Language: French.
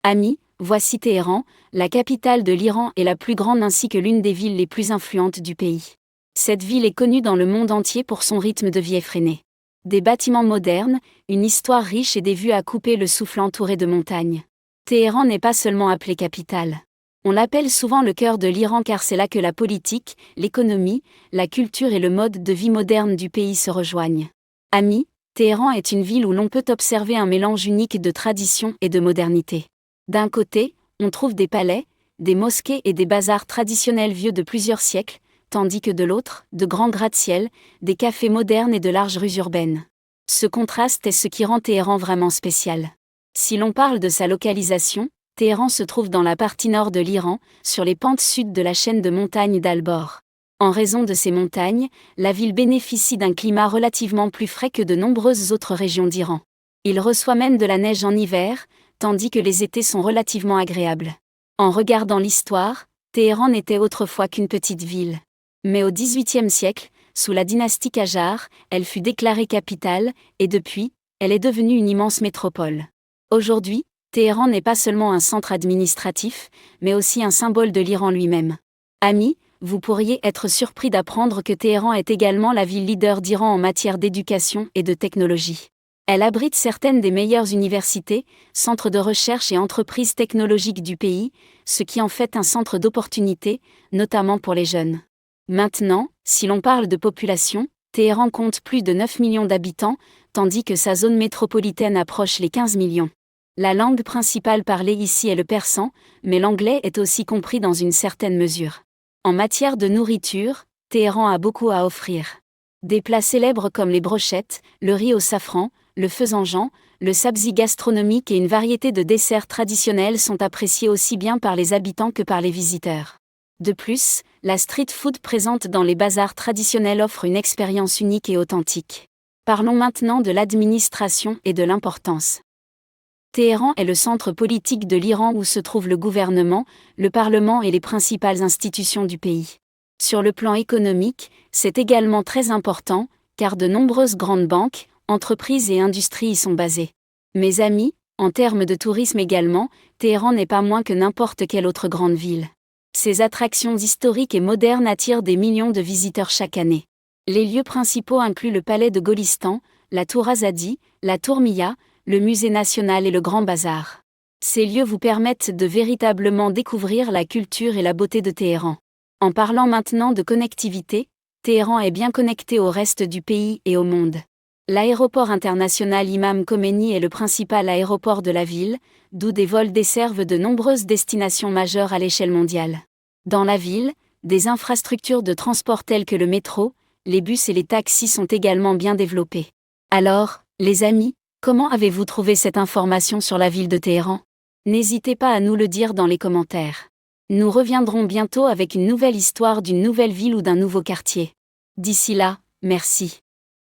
Amis, voici Téhéran, la capitale de l'Iran et la plus grande ainsi que l'une des villes les plus influentes du pays. Cette ville est connue dans le monde entier pour son rythme de vie effréné. Des bâtiments modernes, une histoire riche et des vues à couper le souffle entourées de montagnes. Téhéran n'est pas seulement appelée capitale. On l'appelle souvent le cœur de l'Iran car c'est là que la politique, l'économie, la culture et le mode de vie moderne du pays se rejoignent. Amis, Téhéran est une ville où l'on peut observer un mélange unique de tradition et de modernité. D'un côté, on trouve des palais, des mosquées et des bazars traditionnels vieux de plusieurs siècles, tandis que de l'autre, de grands gratte-ciel, des cafés modernes et de larges rues urbaines. Ce contraste est ce qui rend Téhéran vraiment spécial. Si l'on parle de sa localisation, Téhéran se trouve dans la partie nord de l'Iran, sur les pentes sud de la chaîne de montagnes d'Al-Bor. En raison de ces montagnes, la ville bénéficie d'un climat relativement plus frais que de nombreuses autres régions d'Iran. Il reçoit même de la neige en hiver, tandis que les étés sont relativement agréables. En regardant l'histoire, Téhéran n'était autrefois qu'une petite ville. Mais au XVIIIe siècle, sous la dynastie Qajar, elle fut déclarée capitale, et depuis, elle est devenue une immense métropole. Aujourd'hui, Téhéran n'est pas seulement un centre administratif, mais aussi un symbole de l'Iran lui-même. Amis, vous pourriez être surpris d'apprendre que Téhéran est également la ville leader d'Iran en matière d'éducation et de technologie. Elle abrite certaines des meilleures universités, centres de recherche et entreprises technologiques du pays, ce qui en fait un centre d'opportunités, notamment pour les jeunes. Maintenant, si l'on parle de population, Téhéran compte plus de 9 millions d'habitants, tandis que sa zone métropolitaine approche les 15 millions. La langue principale parlée ici est le persan, mais l'anglais est aussi compris dans une certaine mesure. En matière de nourriture, Téhéran a beaucoup à offrir. Des plats célèbres comme les brochettes, le riz au safran, le faisan-jean, le sabzi gastronomique et une variété de desserts traditionnels sont appréciés aussi bien par les habitants que par les visiteurs. De plus, la street food présente dans les bazars traditionnels offre une expérience unique et authentique. Parlons maintenant de l'administration et de l'importance. Téhéran est le centre politique de l'Iran où se trouvent le gouvernement, le parlement et les principales institutions du pays. Sur le plan économique, c'est également très important, car de nombreuses grandes banques, entreprises et industries y sont basées. Mes amis, en termes de tourisme également, Téhéran n'est pas moins que n'importe quelle autre grande ville. Ses attractions historiques et modernes attirent des millions de visiteurs chaque année. Les lieux principaux incluent le palais de Golistan, la tour Azadi, la tour Mia, le musée national et le Grand Bazar. Ces lieux vous permettent de véritablement découvrir la culture et la beauté de Téhéran. En parlant maintenant de connectivité, Téhéran est bien connecté au reste du pays et au monde. L'aéroport international Imam Khomeini est le principal aéroport de la ville, d'où des vols desservent de nombreuses destinations majeures à l'échelle mondiale. Dans la ville, des infrastructures de transport telles que le métro, les bus et les taxis sont également bien développées. Alors, les amis, comment avez-vous trouvé cette information sur la ville de Téhéran? N'hésitez pas à nous le dire dans les commentaires. Nous reviendrons bientôt avec une nouvelle histoire d'une nouvelle ville ou d'un nouveau quartier. D'ici là, merci.